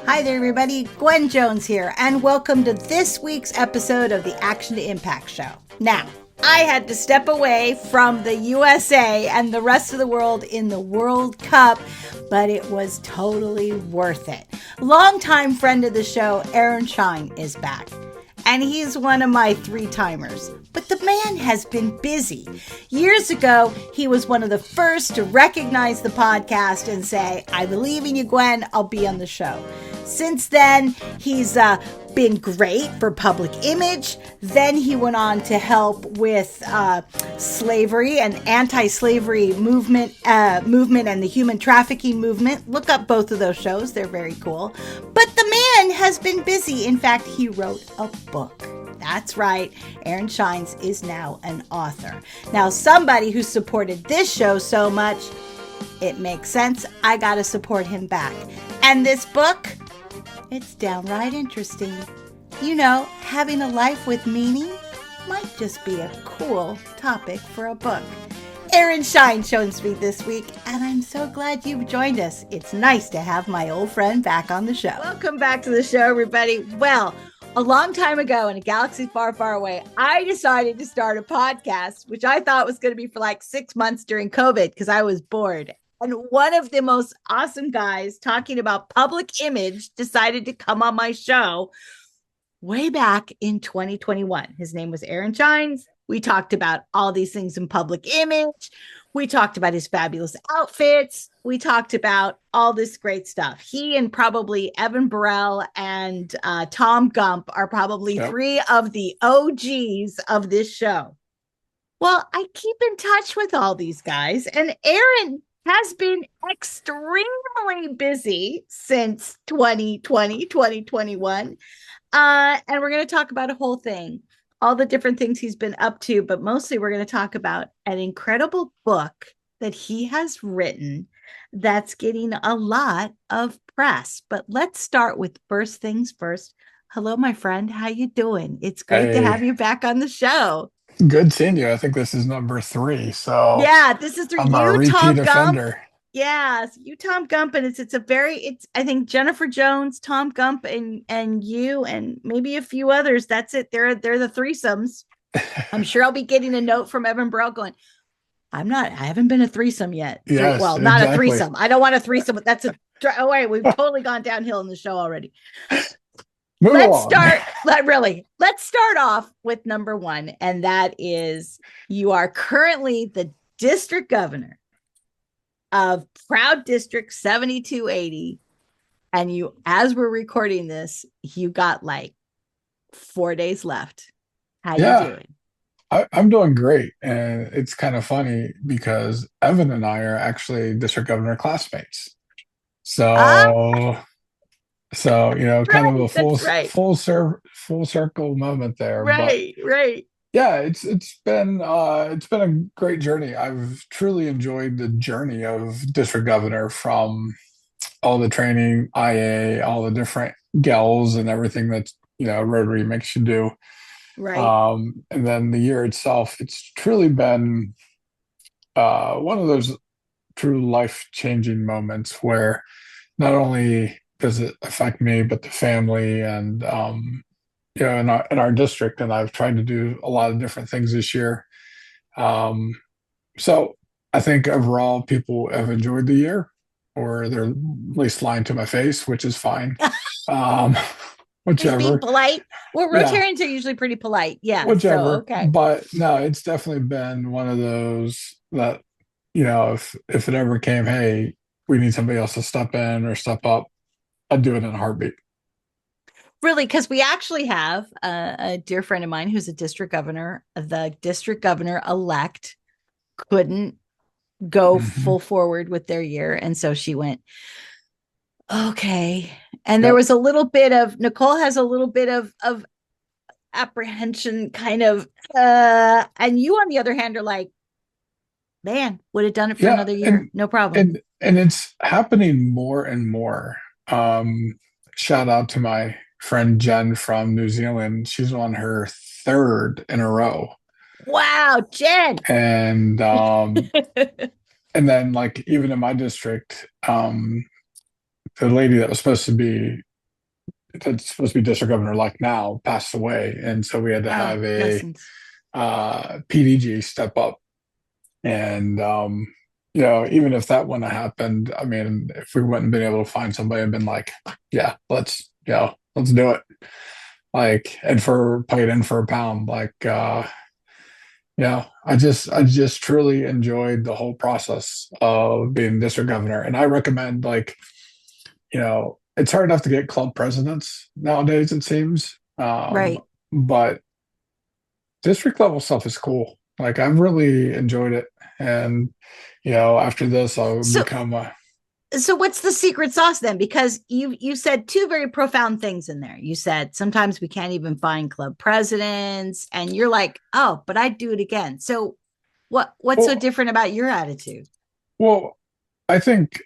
Hi there, everybody. Gwen Jones here, and welcome to this week's episode of the Action to Impact Show. Now, I had to step away from the USA and the rest of the world in the World Cup, but it was totally worth it. Longtime friend of the show, Aaron Stines, is back, and he's one of my three-timers. But the man has been busy. Years ago, he was one of the first to recognize the podcast and say, "I believe in you, Gwen, I'll be on the show." Since then, he's been great for public image. Then he went on to help with slavery and anti-slavery movement and the human trafficking movement. Look up both of those shows. They're very cool. But the man has been busy. In fact, he wrote a book. That's right. Aaron Stines is now an author. Now, somebody who supported this show so much, it makes sense. I got to support him back. And this book, it's downright interesting. You know, having a life with meaning might just be a cool topic for a book. Aaron Stines joins me this week, and I'm so glad you've joined us. It's nice to have my old friend back on the show. Welcome back to the show, everybody. Well, a long time ago in a galaxy far, far away, I decided to start a podcast, which I thought was going to be for like 6 months during COVID because I was bored. And one of the most awesome guys talking about public image decided to come on my show way back in 2021. His name was Aaron Stines. We talked about all these things in public image. We talked about his fabulous outfits. We talked about all this great stuff. He and probably Evan Burrell and Tom Gump are probably three of the OGs of this show. Well, I keep in touch with all these guys, and Aaron has been extremely busy since 2021. And we're going to talk about a whole thing, all the different things he's been up to, but mostly we're going to talk about an incredible book that he has written that's getting a lot of press. But let's start with first things first. Hello, my friend. How you doing? It's great to have you back on the show. Good seeing you. I think this is number 3. So yeah, this is through I'm you, a repeat Tom offender. Gump. Yes, you, Tom Gump, and it's I think Jennifer Jones, Tom Gump, and you, and maybe a few others. That's it. They're the threesomes. I'm sure I'll be getting a note from Evan Burrell going, I haven't been a threesome yet. Yes, well, not exactly. a threesome. I don't want a threesome. Oh wait, we've totally gone downhill in the show already. Let's start off with number 1, and that is you are currently the district governor of Proud District 7280, and you, as we're recording this, you got like 4 days left. How you doing? I'm doing great, and it's kind of funny because Evan and I are actually district governor classmates. So kind of a full circle moment there. Right. Yeah, it's been a great journey. I've truly enjoyed the journey of district governor, from all the training, IA, all the different gals and everything that Rotary makes you do. Right. And then the year itself, it's truly been one of those true life-changing moments where not only does it affect me, but the family and in our district. And I've tried to do a lot of different things this year. So I think overall people have enjoyed the year, or they're at least lying to my face, which is fine. Whichever. Just being polite. Well, Rotarians are usually pretty polite. Yeah. Whichever. So, okay. But no, it's definitely been one of those that, if it ever came, hey, we need somebody else to step in or step up, I'd do it in a heartbeat. Really, because we actually have a dear friend of mine who's a district governor. The district governor elect couldn't go full forward with their year. And so she went, okay. And there was a little bit of, Nicole has a little bit of apprehension kind of, and you on the other hand are like, man, would have done it for another year. No problem. And it's happening more and more. Shout out to my friend Jen from New Zealand. She's on her 3rd in a row. Wow, Jen. And then like even in my district, the lady that was supposed to be that's supposed to be district governor like now passed away, and so we had to Oh, have a blessings. PDG step up. And even if that wouldn't have happened, I mean, if we wouldn't have been able to find somebody and been like, yeah, let's do it. Like, and for played in for a pound, like I just truly enjoyed the whole process of being district governor. And I recommend, like, it's hard enough to get club presidents nowadays, it seems. Right. But district level stuff is cool. Like, I've really enjoyed it. And, after this, I'll So become a, so what's the secret sauce then? Because you said two very profound things in there. You said sometimes we can't even find club presidents, and you're like, oh, but I'd do it again. So what's so well, different about your attitude? well, I think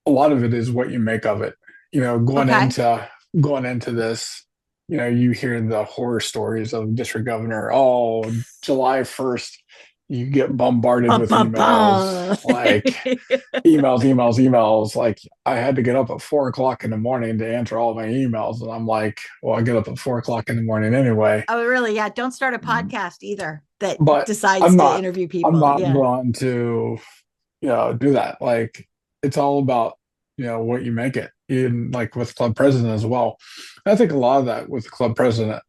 a lot of it is what you make of it. Going Okay. into this, you hear the horror stories of district governor. Oh, July 1st, you get bombarded Ba, with ba, emails, ba. like emails. Like, I had to get up at 4 o'clock in the morning to answer all my emails. And I'm like, well, I get up at 4 o'clock in the morning anyway. Oh, really? Yeah. Don't start a podcast either that But decides I'm to not, interview I'm people. not Yeah. going to, do that. Like, it's all about, what you make it. In, like, with club president as well. I think a lot of that with club president,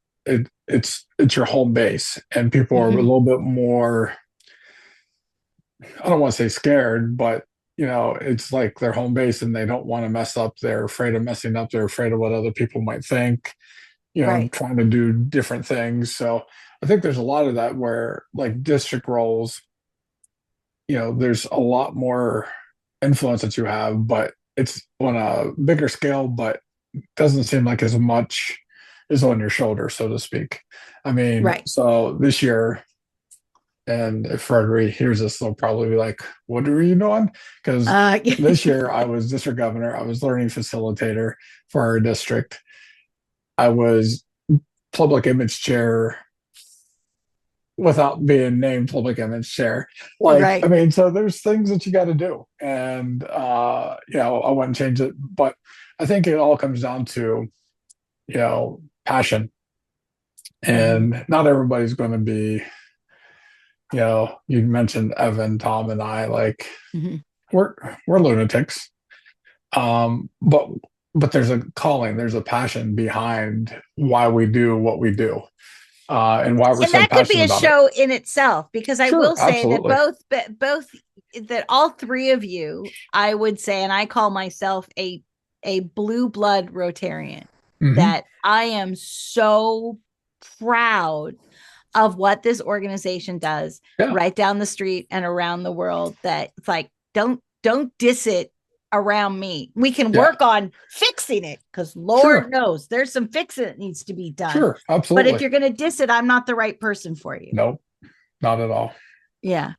it's your home base, and people are a Hmm. little bit more, I don't want to say scared, but it's like their home base and they don't want to mess up. They're afraid of messing up. They're afraid of what other people might think, Right. trying to do different things. So I think there's a lot of that where, like, district roles, there's a lot more influence that you have, but it's on a bigger scale, but doesn't seem like as much is on your shoulder, so to speak. I mean, Right. so this year, and if Rotary hears this, they'll probably be like, "What are you doing?" Because Uh, this year I was district governor, I was learning facilitator for our district, I was public image chair without being named public image chair. Like, I right. mean, so there's things that you got to do, and I wouldn't change it, but I think it all comes down to passion, Hmm. and not everybody's going to be. You mentioned Evan, Tom, and I. Like, Hmm. we're we're lunatics, but there's a calling, there's a passion behind why we do what we do, and why we're And so that could be passionate a about it. show in itself, because I Sure, will say that absolutely. both that all three of you, I would say, and I call myself a blue blood Rotarian, Hmm. that I am so proud of what this organization does Yeah, right down the street and around the world, that it's like, don't diss it around me. We can yeah, work on fixing it, because Lord sure, knows there's some fixing that needs to be done. sure, But if absolutely. you're going to diss it, I'm not the right person for you. Nope, not at all. Yeah.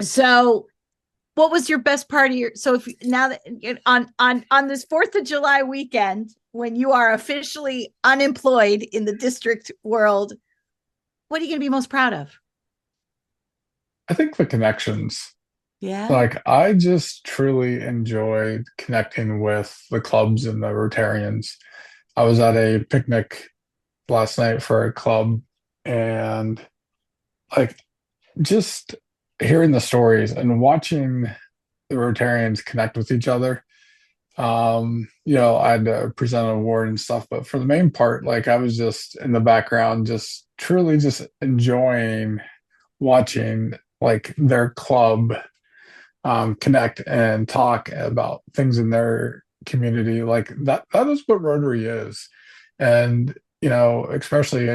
So what was your best part of your, so if now that on this 4th of July weekend, when you are officially unemployed in the district world, what are you going to be most proud of? I think the connections. Yeah. Like, I just truly enjoyed connecting with the clubs and the Rotarians. I was at a picnic last night for a club, and, like, just hearing the stories and watching the Rotarians connect with each other. I had to present an award and stuff, but for the main part, like, I was just in the background, just truly just enjoying watching, like, their club connect and talk about things in their community. Like, that is what Rotary is. And, especially,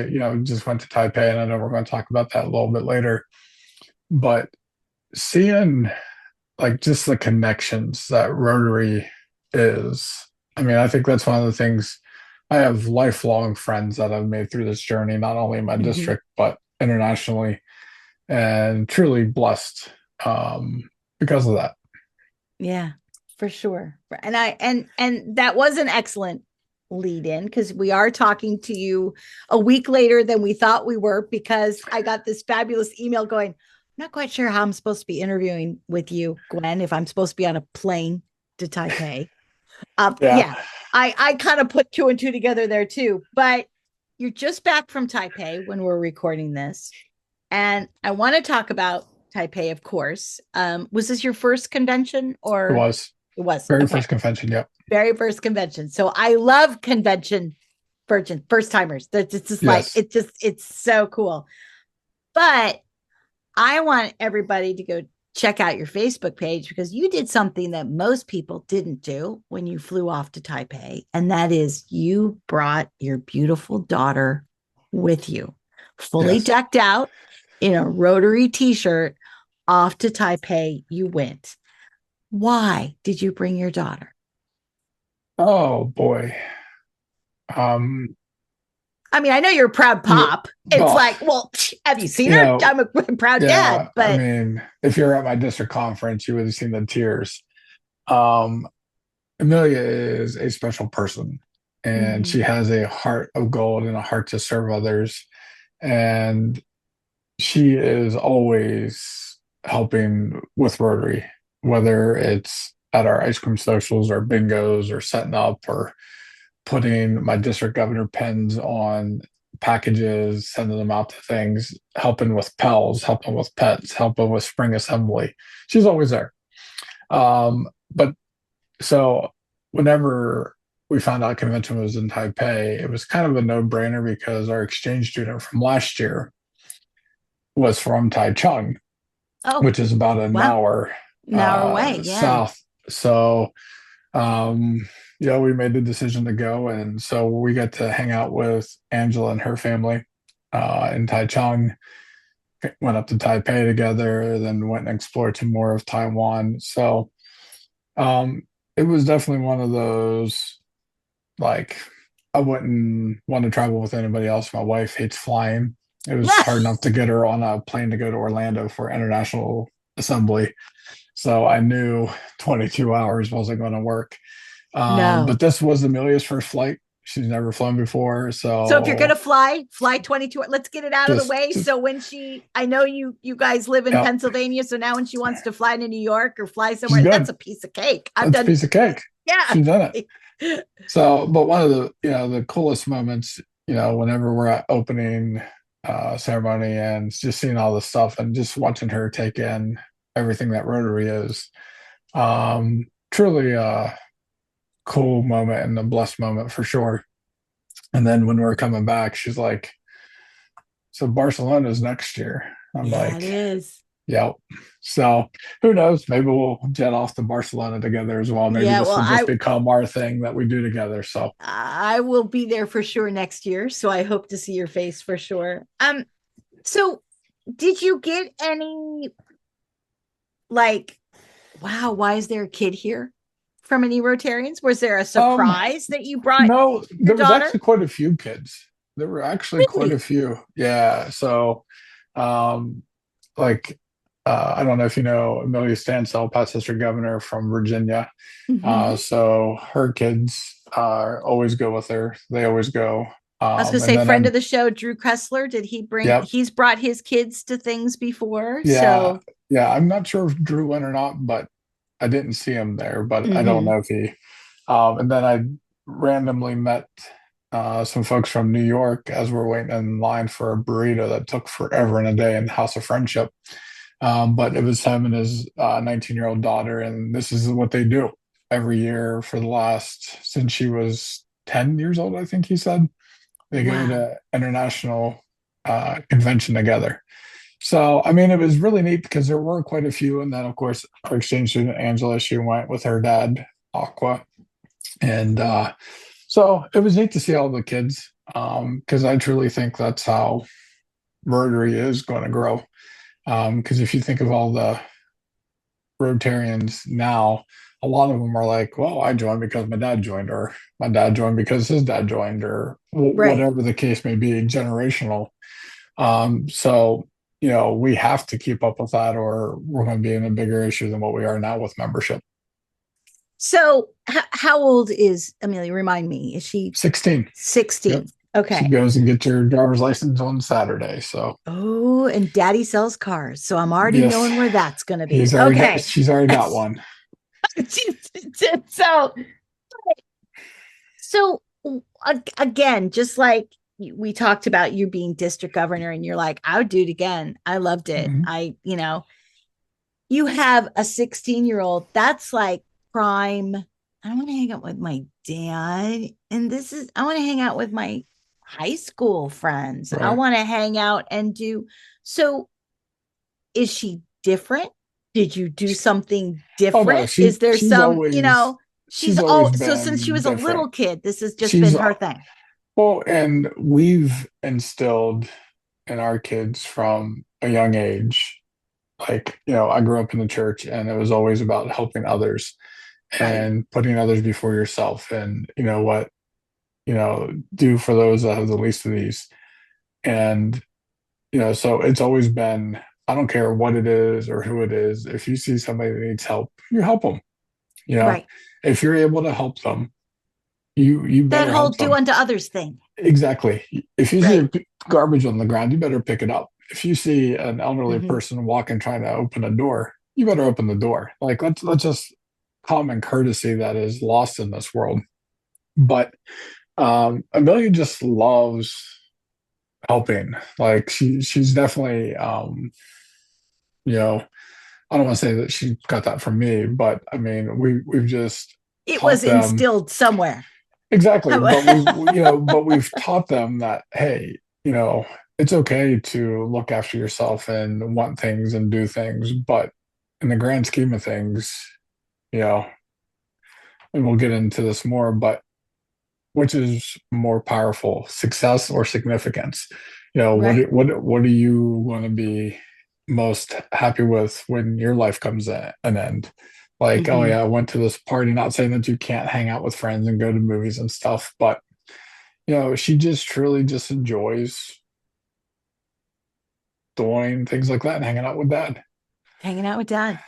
just went to Taipei, and I know we're going to talk about that a little bit later, but seeing, like, just the connections that Rotary is. I mean, I think that's one of the things. I have lifelong friends that I've made through this journey, not only in my Mm-hmm. district, but internationally, and truly blessed, because of that. Yeah, for sure. And that was an excellent lead in, because we are talking to you a week later than we thought we were, because I got this fabulous email going, I'm not quite sure how I'm supposed to be interviewing with you, Gwen, if I'm supposed to be on a plane to Taipei. Yeah. Yeah. I kind of put two and two together there too. But you're just back from Taipei when we're recording this. And I want to talk about Taipei, of course. Was this your first convention It or was it was? very Okay. first convention. Yep. Very first convention. So I love convention first timers. That's it's just like Yes. it's so cool. But I want everybody to go check out your Facebook page because you did something that most people didn't do when you flew off to Taipei. And that is you brought your beautiful daughter with you, fully Yes. decked out in a Rotary t-shirt. Off to Taipei you went. Why did you bring your daughter? Oh boy. Um, I mean, I know you're a proud yeah, pop. It's well, like, well, have you seen you her? know, I'm a proud dad, yeah, I but mean, if you're at my district conference, you would have seen the tears. Um, Amelia is a special person, and Mhm. she has a heart of gold and a heart to serve others. And she is always helping with Rotary, whether it's at our ice cream socials or bingos or setting up or putting my district governor pens on packages, sending them out to things, helping with pals, helping with pets, helping with spring assembly. She's always there. But so whenever we found out convention was in Taipei, it was kind of a no-brainer because our exchange student from last year was from Taichung, oh, which is about an wow. hour An hour away. Yeah. south. So we made the decision to go, and so we got to hang out with Angela and her family in Taichung. Went up to Taipei together, then went and explored some more of Taiwan. So um, it was definitely one of those like I wouldn't want to travel with anybody else. My wife hates flying. It was hard enough to get her on a plane to go to Orlando for international assembly. So I knew 22 hours wasn't going to work. No. But this was Amelia's first flight. She's never flown before. So if you're So gonna fly 22. Let's get it out of the way. just, So when I know you guys live in yeah, Pennsylvania, so now when she wants to fly to New York or fly she's somewhere, that's good. a piece of cake. I've That's a done, piece of cake. yeah. She's done it. So, but one of the coolest moments, whenever we're at opening ceremony and just seeing all the stuff and just watching her take in everything that Rotary is, truly a cool moment and a blessed moment for sure. And then when we're coming back, she's like, "So Barcelona's next year." I'm Yeah, it like, is. "Yep." So who knows? Maybe we'll jet off to Barcelona together as well. Maybe Yeah, this well, will just become our thing that we do together. So I will be there for sure next year, so I hope to see your face for sure. So did you get any like, wow, why is there a kid here from any Rotarians? Was there a um surprise that you brought no, your there was daughter? actually quite a few kids. There were actually quite a Really? few. Yeah. So um like I don't know if you know Amelia Stansell, past district governor from Virginia. Mm-hmm. So her kids always go with her. They always go. I was gonna And say, then friend of the show, Drew Kessler. Did he bring? yep, He's brought his kids to things before, yeah, so. yeah. I'm not sure if Drew went or not, but I didn't see him there. But I don't Mm-hmm. know if he. And then I randomly met some folks from New York as we're waiting in line for a burrito that took forever and a day in House of Friendship. But it was him and his 19-year-old daughter, and this is what they do every year for the last since she was 10 years old, I think he said. They go Wow. to international convention together. So, I mean, it was really neat because there were quite a few. And then, of course, our exchange student, Angela, she went with her dad, Aqua. And so it was neat to see all the kids because I truly think that's how Rotary is going to grow. Because if you think of all the Rotarians now, a lot of them are like, well, I joined because my dad joined, or my dad joined because his dad joined, or Right. whatever the case may be, generational. So we have to keep up with that, or we're going to be in a bigger issue than what we are now with membership. So, how old is Amelia? Remind me. Is she 16. 16? Yep. She Okay. goes and gets her driver's license on Saturday. So Oh, and daddy sells cars. So I'm already yes, knowing where that's going to be. Okay. she's already got one. So So again, just like we talked about you being district governor and you're like, I would do it again. I loved it. Mhm. You have a 16-year-old that's like prime. I want to hang out with my dad. And I want to hang out with my high school friends. I Right. want to hang out and do. So is she different? Did you do something Oh no, different? Is there some, she's always so since she been was a different. little kid, this has just been She's her thing. well, and we've instilled in our kids from a young age. Like, I grew up in the church and it was always about helping others Right. and putting others before yourself. And do for those that have the least of these. And, so it's always been, I don't care what it is or who it is. If you see somebody that needs help, you help them. You know, Right. if you're able to help them, you That better whole help do them. unto others thing. Exactly. If you see Right. garbage on the ground, you better pick it up. If you see an elderly Mm-hmm. person walking trying to open a door, you better open the door. Like let's just common courtesy that is lost in this world. But Amelia just loves helping. Like she's definitely you know, I don't want to say that she got that from me, but I mean we've just It taught was them. instilled somewhere. Exactly, but we've taught them that hey, it's okay to look after yourself and want things and do things, but in the grand scheme of things, you know, and we'll get into this more, but which is more powerful, success or significance? Right. What are you going to be most happy with when your life comes at an end? Like, oh Mm-hmm. yeah, I went to this party, not saying that you can't hang out with friends and go to movies and stuff, but she just truly just enjoys doing things like that and hanging out with dad. Hanging out with dad.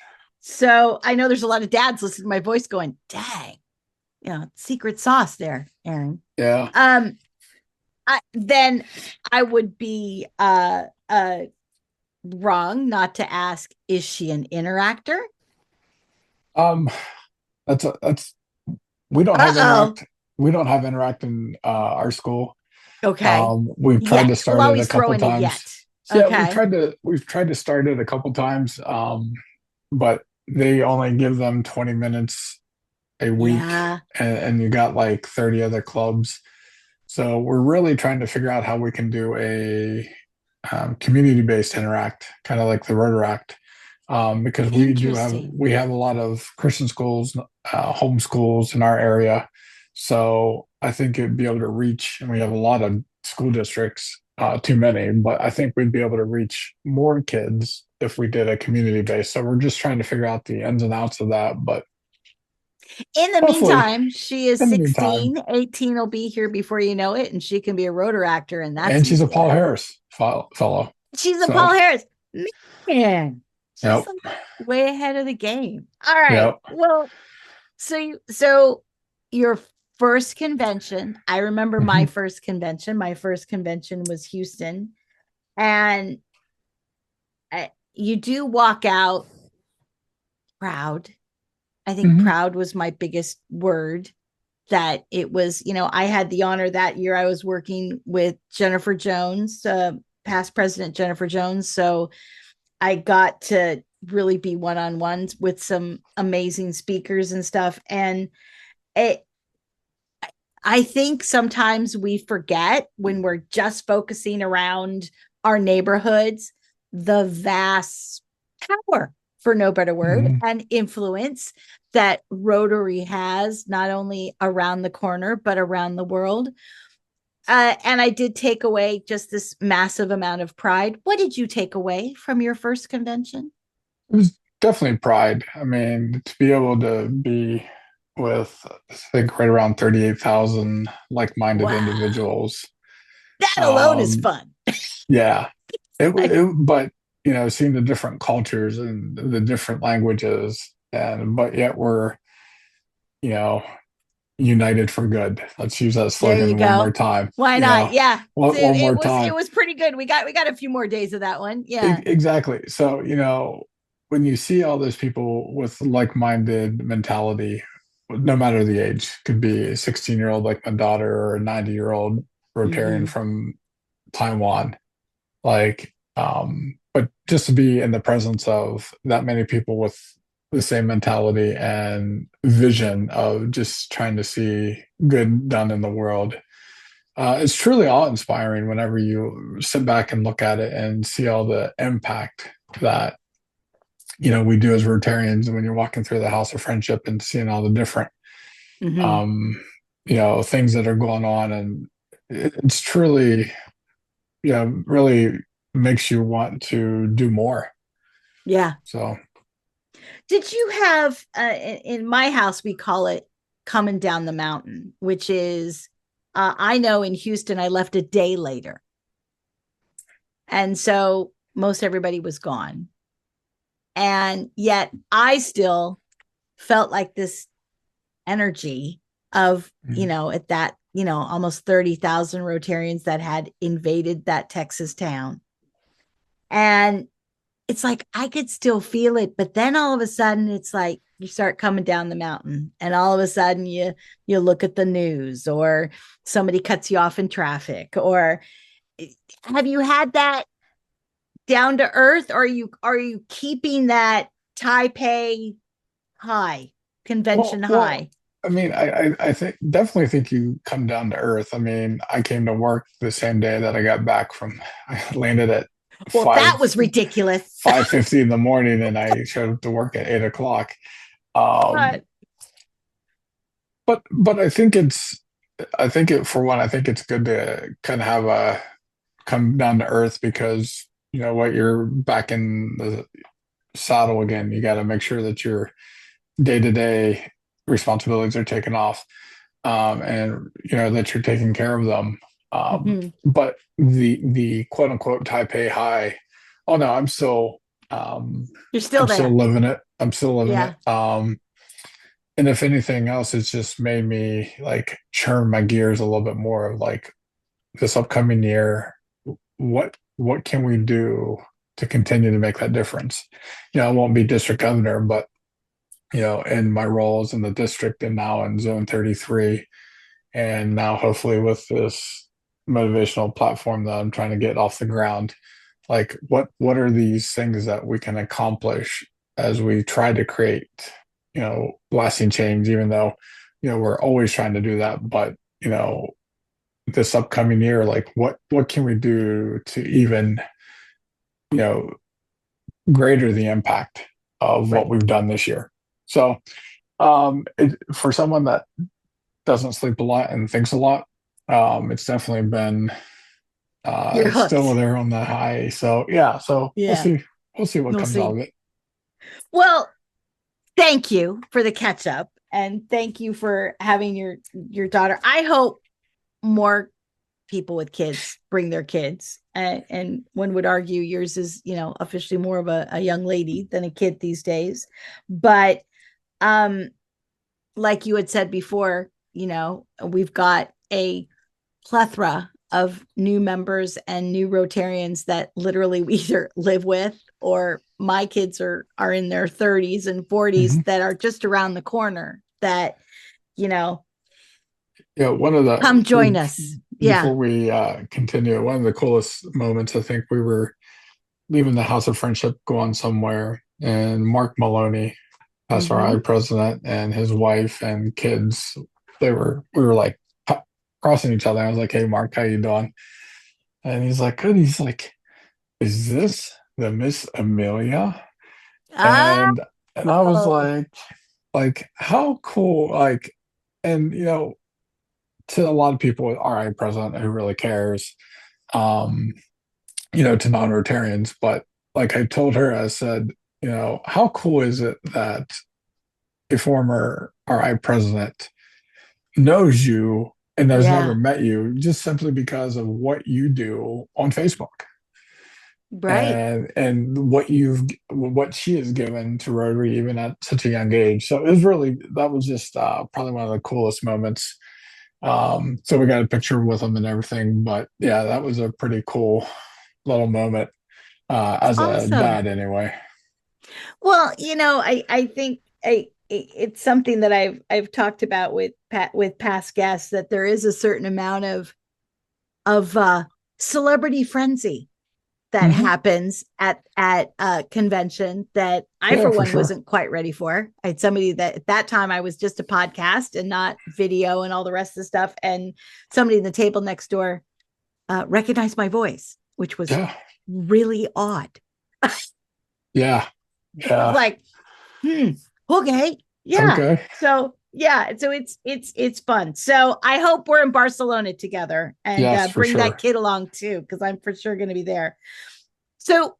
So I know there's a lot of dads listening to my voice going, dang, secret sauce there, Aaron. Yeah. Um, then I would be wrong not to ask, is she an interactor? Um, that's we don't have Uh-oh. we don't have interact in our school. Okay. We've tried to Yet. We'll start it a always throw couple in a times. yet. Yeah, Okay. we've tried to start it a couple times. But they only give them 20 minutes a week, Yeah. and you got like 30 other clubs. So we're really trying to figure out how we can do a community-based interact, kind of like the Rotaract, because Interesting. we have a lot of Christian schools, home schools in our area. So I think it'd be able to reach, and we have a lot of school districts, too many, but I think we'd be able to reach more kids if we did a community base. So we're just trying to figure out the ins and outs of that, but In the hopefully, meantime, she is in the meantime, 16, 18 will be here before you know it, and she can be a rotor actor, and that's and she's a easy Paul enough. Harris fellow. She's a So, Paul Harris. Man, she's yep, like way ahead of the game. All right. yep. Well, so your first convention, I remember my Hmm. first convention. My first convention was Houston, and you do walk out proud. I think Hmm. proud was my biggest word. That it was, I had the honor that year. I was working with Jennifer Jones, past President Jennifer Jones. So I got to really be one on ones with some amazing speakers and stuff. And it, I think sometimes we forget when we're just focusing around our neighborhoods, the vast power, for no better word, Hmm. and influence that Rotary has, not only around the corner, but around the world. And I did take away just this massive amount of pride. What did you take away from your first convention? It was definitely pride. I mean, to be able to be with, I think, right around 38,000 like-minded Wow. individuals. That alone is Um, fun. yeah, Like, but seeing the different cultures and the different languages, and but yet we're, you know, united for good. Let's use that there you slogan one more go. time. Why not? Yeah. So One it more was it time. was pretty good. We got a few more days of that one. Yeah. Exactly. So, when you see all those people with like-minded mentality, no matter the age, could be a 16-year-old like my daughter or a 90-year-old Rotarian Hmm. from Taiwan. But just to be in the presence of that many people with the same mentality and vision of just trying to see good done in the world, it's truly awe-inspiring whenever you sit back and look at it and see all the impact that we do as Rotarians. When you're walking through the House of Friendship and seeing all the different Hmm. um, things that are going on, and it's truly, really makes you want to do more. Yeah. So, Did you have in my house we call it coming down the mountain, which is I know in Houston I left a day later, and so most everybody was gone, and yet I still felt like this energy of at that almost 30,000 Rotarians that had invaded that Texas town, and it's like I could still feel it, but then all of a sudden it's like you start coming down the mountain and all of a sudden you look at the news or somebody cuts you off in traffic. Or have you had that down to earth, or are you keeping that Taipei high, convention well, high? I mean, I think definitely think you come down to earth. I mean, I came to work the same day that I got back from. I landed at Well, that five was ridiculous. 5:50 in the morning, and I showed up to work at 8 o'clock. Um, But but I think it for one, I think it's good to kind of have a come down to earth because what, you're back in the saddle again. You got to make sure that your day-to-day responsibilities are taken off, and that you're taking care of them. mhm, But the quote unquote Taipei high, oh no, um, you're still I'm still there. living it. I'm still living Yeah. it. And if anything else, it's just made me like churn my gears a little bit more of like this upcoming year, what can we do to continue to make that difference? I won't be district governor, but in my roles in the district and now in zone 33, and now hopefully with this motivational platform that I'm trying to get off the ground, like what are these things that we can accomplish as we try to create, lasting change, even though, we're always trying to do that. But, this upcoming year, like what can we do to even, you know, greater the impact of what Right. we've done this year? So for someone that doesn't sleep a lot and thinks a lot, it's definitely been You're still hooked. there on the high. So yeah, so Yeah. we'll see what We'll comes out see. of it. Well, thank you for the catch up, and thank you for having your daughter. I hope more people with kids bring their kids, and one would argue yours is officially more of a young lady than a kid these days. But um like you had said before, we've got a plethora of new members and new Rotarians that literally we either live with, or my kids are in their 30s and 40s Mm-hmm. that are just around the corner that, you know, Yeah, one of come join the us. Yeah. before we continue, one of the coolest moments, I think we were leaving the House of Friendship, going somewhere, and Mark Maloney, SRI Mm-hmm. president, and his wife and kids, we were like crossing each other. I was like, "Hey, Mark, how you doing?" And he's like, "Good." He's like, "Is this the Miss Amelia?" Oh, And I was like, how cool, like, and to a lot of people, RI president, who really cares, um, to non-Rotarians. But like I told her, I said, how cool is it that a former RI president knows you and has never yeah. met you just simply because of what you do on Facebook Right. and what she has given to Rotary even at such a young age. So that was just probably one of the coolest moments. So we got a picture with him and everything, but yeah, that was a pretty cool little moment It's as a awesome. dad anyway. Well, I think it's something that I've talked about with past guests, that there is a certain amount of celebrity frenzy that Hmm. happens at a convention that I, Yeah, for for one, sure. wasn't quite ready for. I had somebody that at that time I was just a podcast and not video and all the rest of the stuff, and somebody in the table next door recognized my voice, which was Yeah. really odd. Yeah. I was Yeah. like, hmm, okay, yeah. Okay. So yeah, so it's fun. So I hope we're in Barcelona together, and Yes, for bring that sure. kid along too, because I'm for sure going to be there. So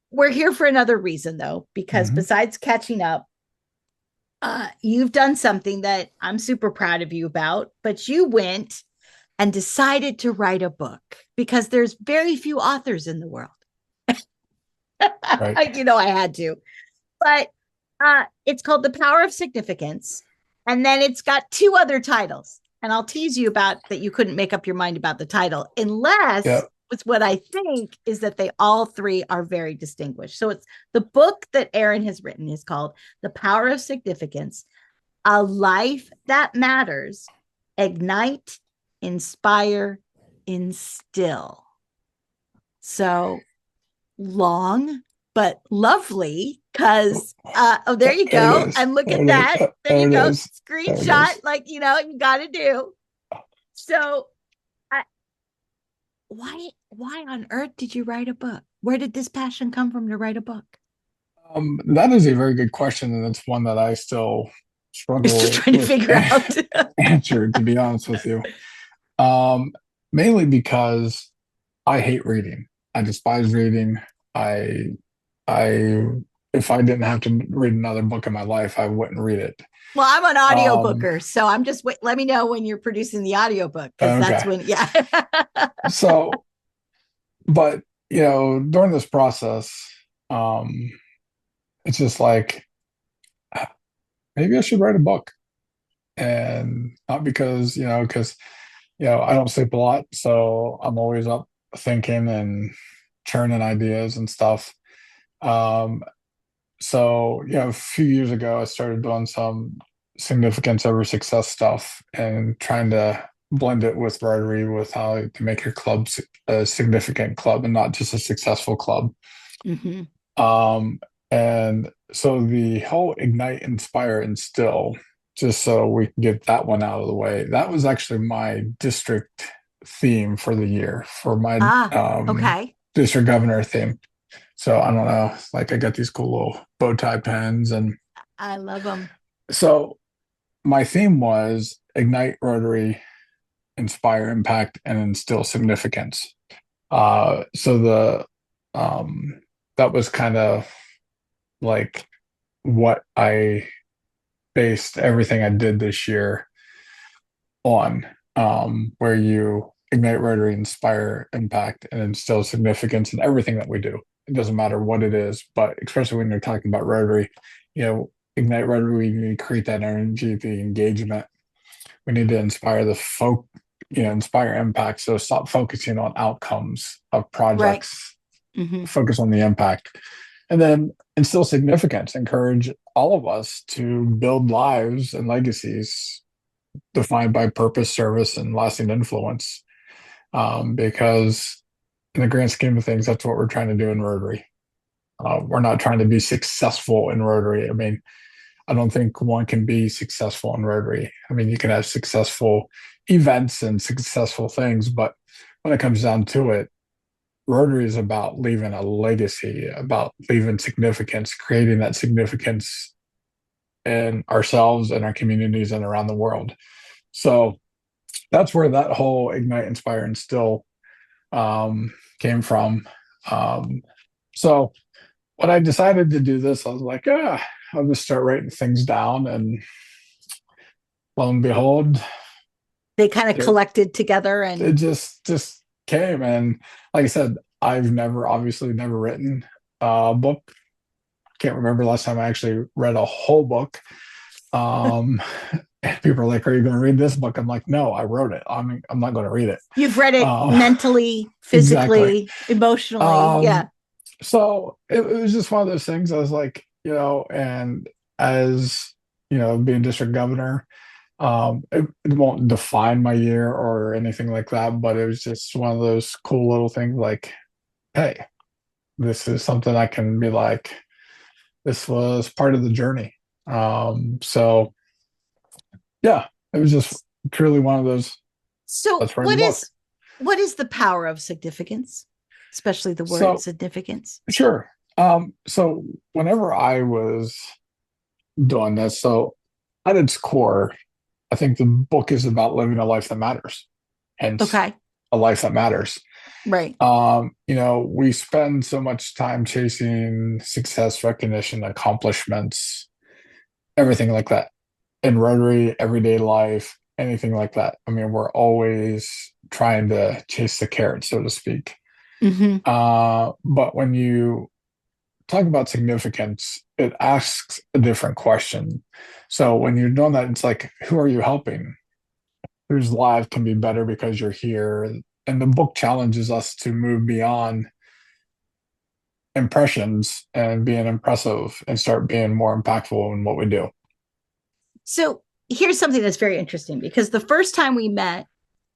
we're here for another reason, though, because Hmm. besides catching up, you've done something that I'm super proud of you about. But you went and decided to write a book, because there's very few authors in the world. Right. I had to. But it's called The Power of Significance. And then it's got two other titles. And I'll tease you about that. You couldn't make up your mind about the title, unless Yeah. it's what I think is that they all three are very distinguished. So it's the book that Aaron has written is called The Power of Significance, A Life That Matters, Ignite, Inspire, Instill. So long but lovely, because there you There it go, is. and look There at it is. that, there There you it go, is. There it screenshot, is. like you got to do. So I, why on earth did you write a book? Where did this passion come from to write a book? That is a very good question, and it's one that I still I'm still struggle trying to with figure out. answer, to be honest with you. Um, Mainly because I hate reading. I despise reading. I, I, if I didn't have to read another book in my life, I wouldn't read it. Well, I'm an Um, audiobooker, so I'm just wait, let me know when you're producing the audiobook, because that's okay. when, yeah. So, but during this process, um, it's just like maybe I should write a book, and not because I don't sleep a lot, so I'm always up thinking and churning ideas and stuff. Um, so a few years ago, I started doing some significance over success stuff and trying to blend it with Rotary, with how to make your club a significant club and not just a successful club. Hmm. Um, and so the whole ignite, inspire, instill, just so we can get that one out of the way, that was actually my district theme for the year, for my Ah, okay. district governor theme. So I don't know, like I got these cool little bow tie pens. And I love them. so my theme was ignite Rotary, inspire impact, and instill significance. So the that was kind of like what I based everything I did this year on, where you ignite Rotary, inspire impact, and instill significance in everything that we do. It doesn't matter what it is, but especially when you're talking about Rotary, ignite Rotary, we need to create that energy, the engagement. We need to inspire inspire impact. So stop focusing on outcomes of Right. projects, Hmm. focus on the impact. And then instill significance, encourage all of us to build lives and legacies defined by purpose, service, and lasting influence. Because in the grand scheme of things, that's what we're trying to do in Rotary. We're not trying to be successful in Rotary. I mean, I don't think one can be successful in Rotary. I mean, you can have successful events and successful things, but when it comes down to it, Rotary is about leaving a legacy, about leaving significance, creating that significance in ourselves and our communities and around the world. So that's where that whole ignite, inspire, and still came from. Um, so when I decided to do this, I was like, I'll just start writing things down, and lo and behold, They kind of it, collected together, it and just came. And like I said, I've obviously never written a book. Can't remember last time I actually read a whole book. Um, and people are like, "Are you going to read this book?" I'm like, "No, I wrote it. I'm not going to read it." you've read it Uh, mentally, exactly. physically, emotionally. Yeah. Um, so it was just one of those things. I was like, and as being district governor. It won't define my year or anything like that, but it was just one of those cool little things like, hey, this is something I can be like, this was part of the journey. So yeah, it was just truly one of those, So let's write a book. what is the power of significance, especially the word So significance? sure. So whenever I was doing this, so at its core, I think the book is about living a life that matters, hence Okay. a life that matters. Right. We spend so much time chasing success, recognition, accomplishments, everything like that in Rotary, everyday life, anything like that. I mean, we're always trying to chase the carrot, so to speak. Mm-hmm. But when you talk about significance, it asks a different question. So when you're doing that, it's like, who are you helping? Whose life can be better because you're here? And the book challenges us to move beyond impressions and being impressive and start being more impactful in what we do. So here's something that's very interesting because the first time we met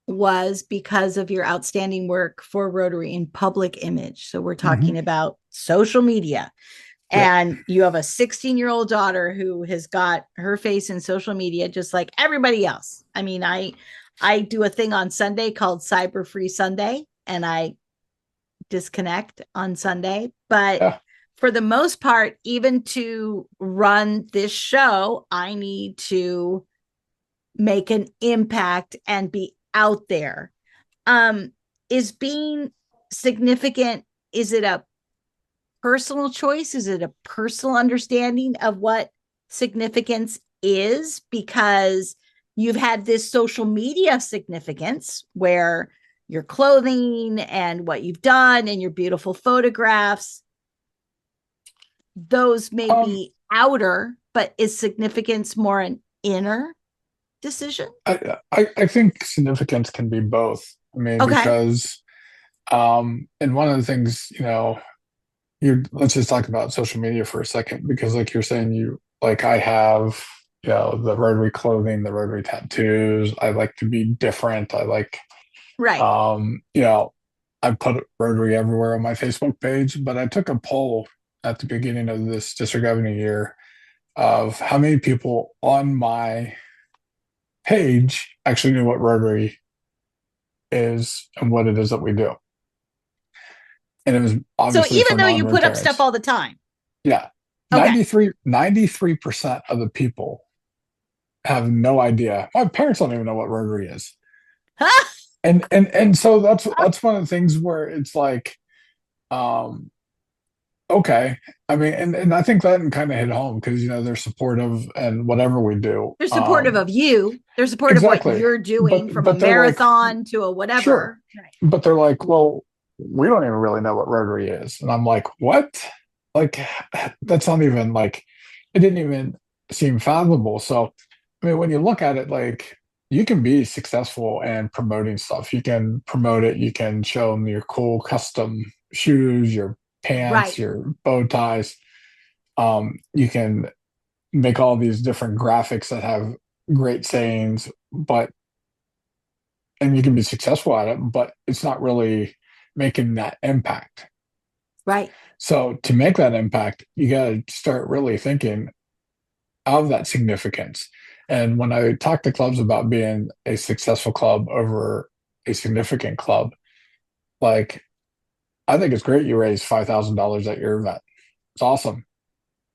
was because of your outstanding work for Rotary in public image. So we're Mm-hmm. talking about social media. Yep. And you have a 16-year-old daughter who has got her face in social media just like everybody else. I mean, I do a thing on Sunday called Cyber Free Sunday, and I disconnect on Sunday. But Yeah. for the most part, even to run this show, I need to make an impact and be out there. Is being significant, is it a personal choice? Is it a personal understanding of what significance is? Because you've had this social media significance where your clothing and what you've done and your beautiful photographs, those may Um, be outer, but is significance more an inner decision? I think significance can be both. I mean, Okay. because and one of the things, you let's just talk about social media for a second, because like you're saying, you like I have, the Rotary clothing, the Rotary tattoos. I like to be different. I like Right. you know, I put Rotary everywhere on my Facebook page, but I took a poll at the beginning of this district governor year of how many people on my page actually knew what Rotary is and what it is that we do. And it was So obviously even for though you put up stuff non-Rotarians. all the time. Yeah. Okay. 93% of the people have no idea. My parents don't even know what Rotary is. And so that's one of the things where it's like, um, okay. I mean, and I think that kind of hit home because they're supportive and whatever we do. They're supportive of you. They're supportive of what Exactly. you're But doing from a but they're like, marathon to a sure. whatever. But they're like, well, we don't even really know what Rotary is. And I'm like, what? Like, that's not even like, it didn't even seem fathomable. So, I mean, when you look at it, like, you can be successful in promoting stuff. You can promote it. You can show them your cool custom shoes, your pants, Right. your bow ties. You can make all these different graphics that have great sayings, but and you can be successful at it, but it's not really making that impact. Right. So to make that impact, you got to start really thinking of that significance. And when I talk to clubs about being a successful club over a significant club, like I think it's great you raise $5,000 at your event. It's awesome.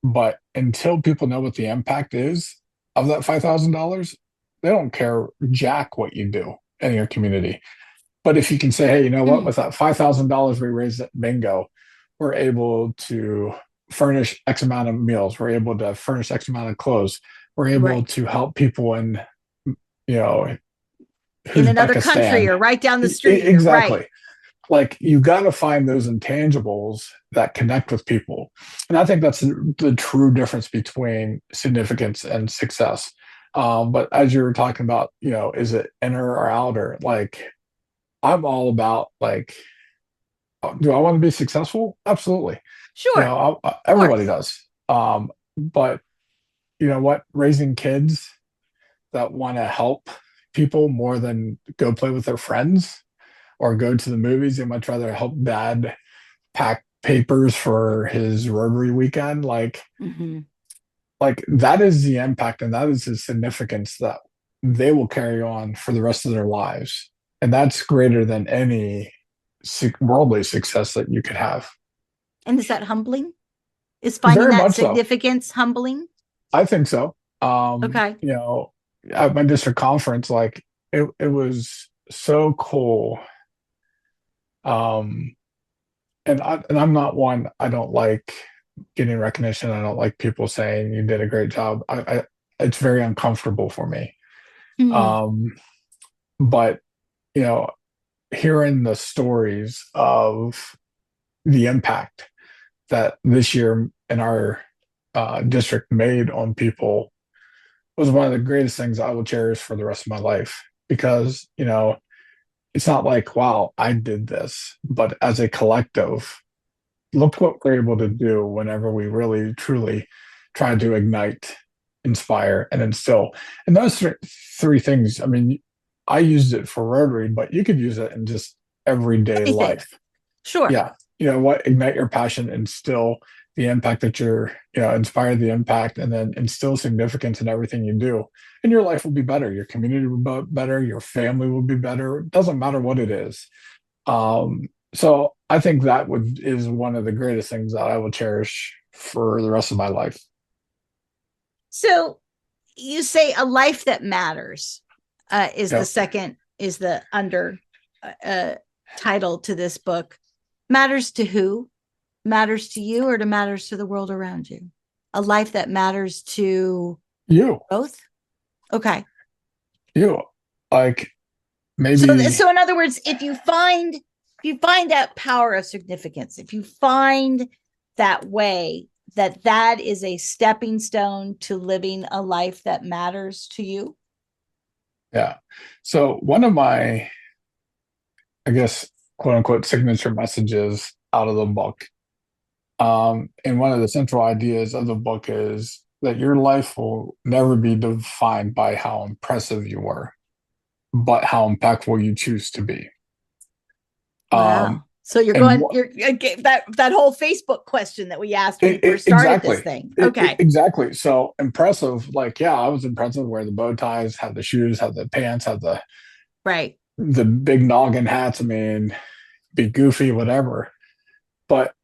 But until people know what the impact is of that $5,000, they don't care jack what you do in your community. But if you can say, hey, you know what, Mm. with that $5,000 we raised at bingo, we're able to furnish X amount of meals. We're able to furnish X amount of clothes. We're able Right. to help people in, you know, In another country Uzbekistan. or right down the street or right. Exactly. Like you got to find those intangibles that connect with people. And I think that's the true difference between significance and success. But as you were talking about, is it inner or outer? Like I'm all about like, do I want to be successful? Absolutely. Sure. Of Everybody course. does. But you know what, raising kids that want to help people more than go play with their friends or go to the movies. They much rather help dad pack papers for his Rotary weekend. Mm-hmm. Like that is the impact and that is the significance that they will carry on for the rest of their lives. And that's greater than any worldly success that you could have. And is that humbling? Is finding Very that much so. significance humbling? I think so. Okay. You know, at my district conference, like it was so cool. Um, and I'm not one, I don't like getting recognition. I don't like people saying you did a great job. It's very uncomfortable for me. Hmm. Um, but you know, hearing the stories of the impact that this year in our district made on people was one of the greatest things I will cherish for the rest of my life. Because, you know, it's not like, wow, I did this, but as a collective, look what we're able to do whenever we really truly try to ignite, inspire, and instill. And those three things, I mean, I used it for Rotary, but you could use it in just everyday Anything. life. Sure. Yeah. You know what? Ignite your passion, instill the impact that you're, you know, inspire the impact, and then instill significance in everything you do. And your life will be better. Your community will be better. Your family will be better. It doesn't matter what it is. So I think that would is one of the greatest things that I will cherish for the rest of my life. So you say a life that matters is the Yep. second, is the under title to this book. Matters to who? Matters to you or to matters to the world around you? A life that matters to You, both? Okay. you, like So, maybe, so in other words, if you find that power of significance, if you find that way that is a stepping stone to living a life that matters to you. yeah. So one of my, I guess, quote unquote, signature messages out of the book. And one of the central ideas of the book is that your life will never be defined by how impressive you were, but how impactful you choose to be. Um, Wow. So and you're that whole Facebook question that we asked when we first started this exactly, thing. Okay. exactly. So impressive. Like, yeah, I was impressive. Wear the bow ties, have the shoes, have the pants, have Right. the big noggin hats. I mean, be goofy, whatever. But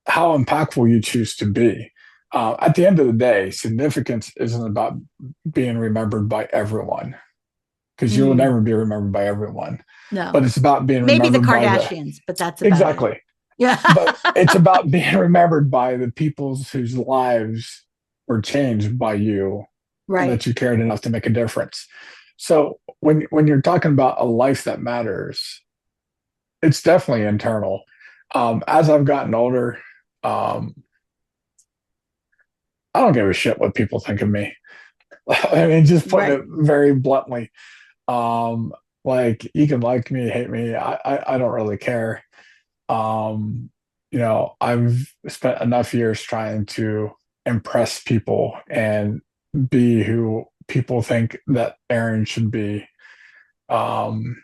how impactful you choose to be. At the end of the day, significance isn't about being remembered by everyone because you will Mm, never be remembered by everyone, no. but it's about being Maybe the remembered by the Kardashians, but that's about it. exactly. Yeah. But it's about being remembered by the people whose lives were changed by you and Right. that you cared enough to make a difference. So when you're talking about a life that matters, it's definitely internal. As I've gotten older, um, I don't give a shit what people think of me. I mean, just putting Right. it very bluntly. Um, like you can like me, hate me. I don't really care. Um, you know, I've spent enough years trying to impress people and be who people think that Aaron should be. Um,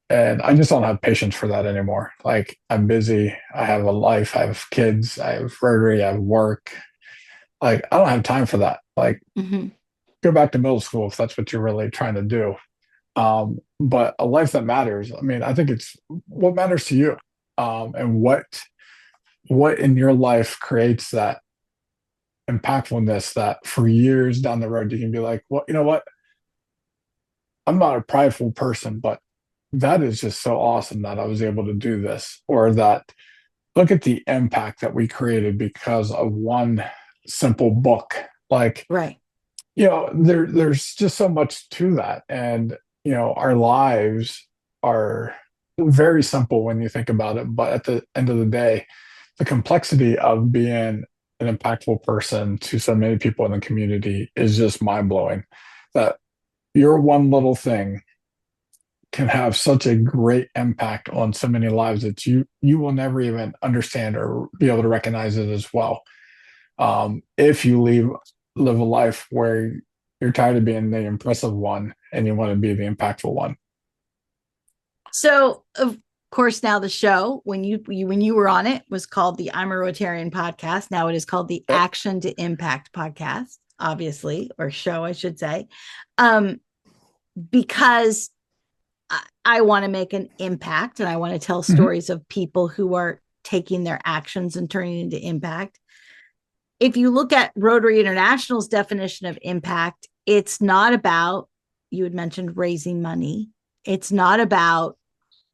and I just don't have patience for that anymore. Like I'm busy. I have a life. I have kids. I have Rotary. I have work. Like I don't have time for that. Like Mm-hmm. go back to middle school if that's what you're really trying to do. But a life that matters. I mean, I think it's what matters to you, and what in your life creates that impactfulness that for years down the road you can be like, well, you know what? I'm not a prideful person, but that is just so awesome that I was able to do this, or that look at the impact that we created because of one simple book. Like Right. you know there's just so much to that, and you know our lives are very simple when you think about it, but at the end of the day the complexity of being an impactful person to so many people in the community is just mind-blowing, that your one little thing can have such a great impact on so many lives that you will never even understand or be able to recognize it as well, if you leave live a life where you're tired of being the impressive one and you want to be the impactful one. So, of course, now the show when you were on it was called the I'm a Rotarian podcast. Now it is called the Yep. Action to Impact podcast, obviously, or show, I should say, um, because I want to make an impact and I want to tell Mhm. stories of people who are taking their actions and turning into impact. If you look at Rotary International's definition of impact, it's not about, you had mentioned raising money. It's not about,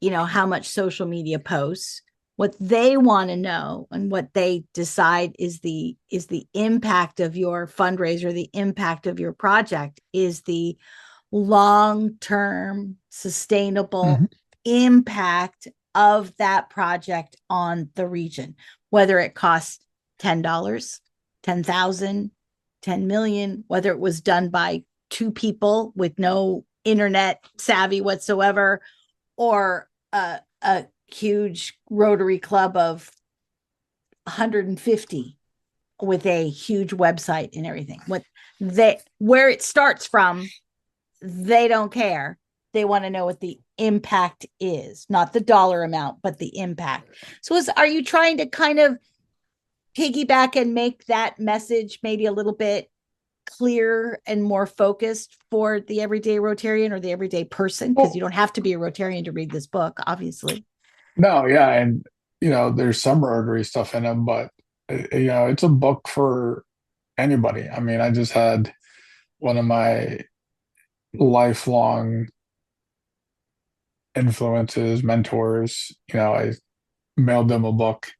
how much social media posts. What they want to know and what they decide is the impact of your fundraiser, the impact of your project is the long-term sustainable Mhm. impact of that project on the region, whether it costs $10, 10,000, 10 million, whether it was done by two people with no internet savvy whatsoever, or a huge Rotary Club of 150 with a huge website and everything. Where it starts from, they don't care. They want to know what the impact is, not the dollar amount, but the impact. So are you trying to kind of piggyback and make that message maybe a little bit clearer and more focused for the everyday Rotarian or the everyday person? Because you Well, don't have to be a Rotarian to read this book, obviously. no, yeah, and there's some Rotary stuff in them, but it's a book for anybody. I mean, I just had one of my lifelong influences, mentors. I mailed them a book,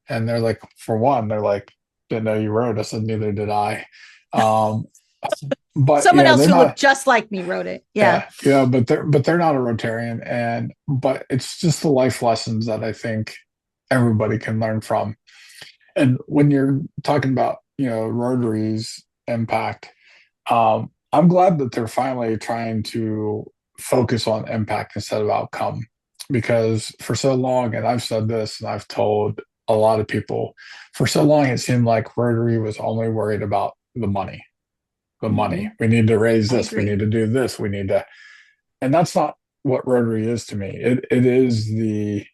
and they're like, for one, they're like, didn't know you wrote. I said, neither did I. Um, but Someone else they're who looked not. just like me wrote it. Yeah. Yeah, but they're not a Rotarian, and but it's just the life lessons that I think everybody can learn from. And when you're talking about Rotary's impact, I'm glad that they're finally trying to focus on impact instead of outcome, because for so long, and I've said this and I've told a lot of people, for so long it seemed like Rotary was only worried about the money. The Mm-hmm. money. We need to raise I this. We need agree. to do this. We need to, and that's not what Rotary is to me. It is the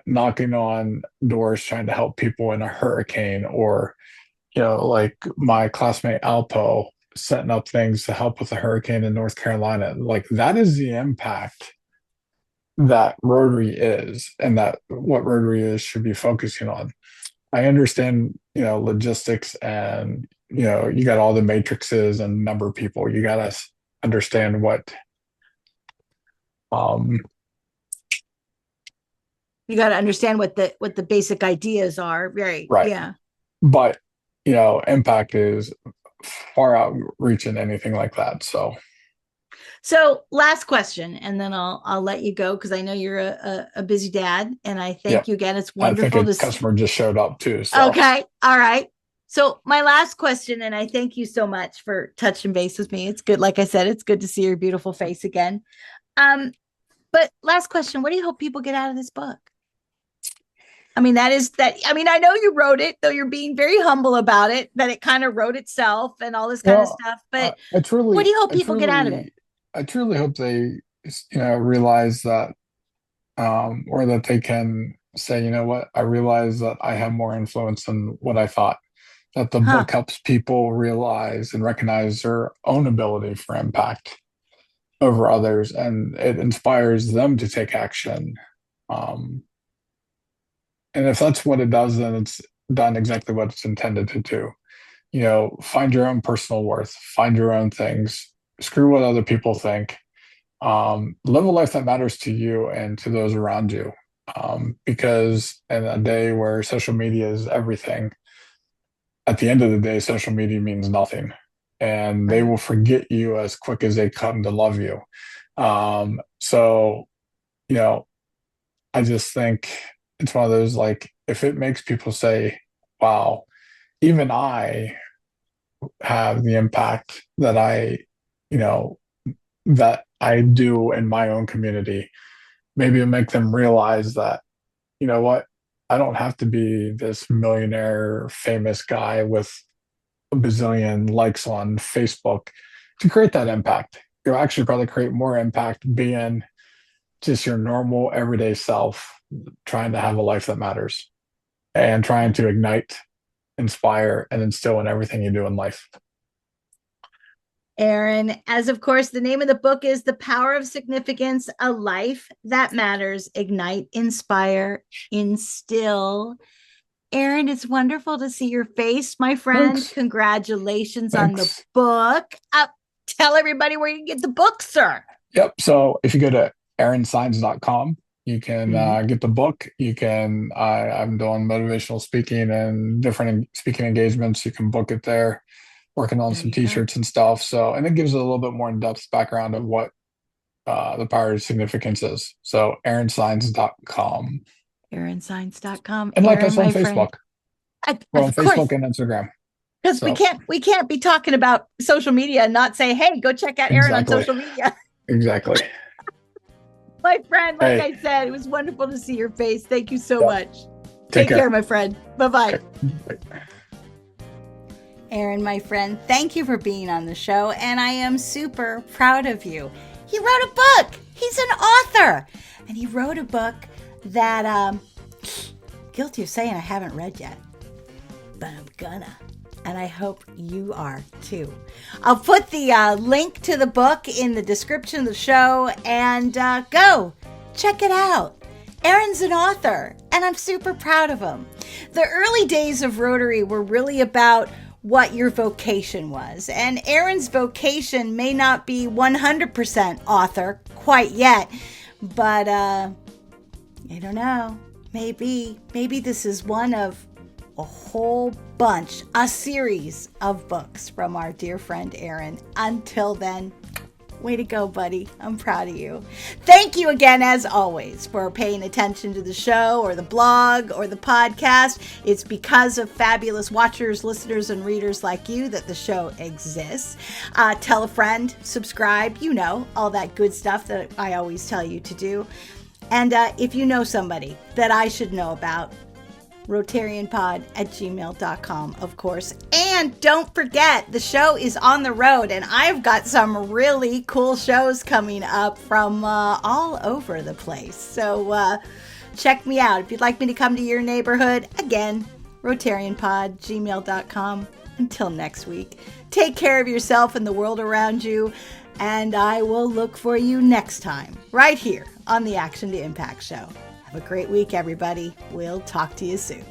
knocking on doors trying to help people in a hurricane, or like my classmate Alpo setting up things to help with a hurricane in North Carolina. Like that is the impact that Rotary is, and that what Rotary is should be focusing on. I understand, logistics, and you got all the matrices and number of people. You got to understand um You got to understand what the basic ideas are. Right. right, Yeah. but impact is far outreaching anything like that. So last question, and then I'll let you go because I know you're a busy dad, and I Yeah, thank you again. It's I think wonderful a to. customer just showed up too. So Okay. All right. So my last question, and I thank you so much for touching base with me. It's good. Like I said, it's good to see your beautiful face again. Um, but last question, what do you hope people get out of this book? I mean, that is that. I mean, I know you wrote it, though you're being very humble about it, that it kind of wrote itself and all this kind of well, stuff. I, But I what do truly, you hope I people get out of it? truly, I truly hope they realize that, or that they can say, you know what, I realize that I have more influence than what I thought. That the Huh. book helps people realize and recognize their own ability for impact over others, and it inspires them to take action. Um, and if that's what it does, then it's done exactly what it's intended to do. Find your own personal worth, find your own things, screw what other people think. Live a life that matters to you and to those around you. Because in a day where social media is everything, at the end of the day, social media means nothing, and they Right. will forget you as quick as they come to love you. So, you know, I just think it's one of those, like, if it makes people say, wow, even I have the impact you know, that I do in my own community, maybe it'll make them realize that, you know what, I don't have to be this millionaire famous guy with a bazillion likes on Facebook to create that impact. You'll actually probably create more impact being just your normal everyday self, trying to have a life that matters and trying to ignite, inspire, and instill in everything you do in life. Aaron, as of course, the name of the book is The Power of Significance, A Life That Matters, Ignite, Inspire, Instill. Aaron, it's wonderful to see your face, my friend. Thanks. Congratulations on the book. Tell everybody where you can get the book, sir. Yep. So if you go to aaronstines.com, you can get the book. You can, I'm doing motivational speaking and different speaking engagements. You can book it there, working on some t-shirts and stuff. So, and it gives it a little bit more in-depth background of what the power of significance is. So aaronstines.com. aaronstines.com. And like us on Facebook. We're on Facebook and Instagram. Because we can't be talking about social media and not say, hey, go check out Aaron on social media. Exactly. My friend, like I said, it was wonderful to see your face. Thank you so much. Take care, my friend. Bye-bye. Okay. Aaron, my friend, thank you for being on the show, and I am super proud of you. He wrote a book. He's an author, and he wrote a book that, guilty of saying I haven't read yet, but I'm gonna. And I hope you are too. I'll put the link to the book in the description of the show, and go check it out. Aaron's an author, and I'm super proud of him. The early days of Rotary were really about what your vocation was. And Aaron's vocation may not be 100% author quite yet, but I don't know. Maybe this is one of a whole bunch, a series of books from our dear friend Aaron. Until then, way to go, buddy. I'm proud of you. Thank you again, as always, for paying attention to the show or the blog or the podcast. It's because of fabulous watchers, listeners, and readers like you that the show exists. Tell a friend, subscribe, all that good stuff that I always tell you to do. And if you know somebody that I should know about, rotarianpod@gmail.com, of course. And don't forget, the show is on the road, and I've got some really cool shows coming up from all over the place. So check me out. If you'd like me to come to your neighborhood, again, rotarianpod@gmail.com. Until next week, take care of yourself and the world around you, and I will look for you next time, right here on the Action to Impact Show. Have a great week, everybody. We'll talk to you soon.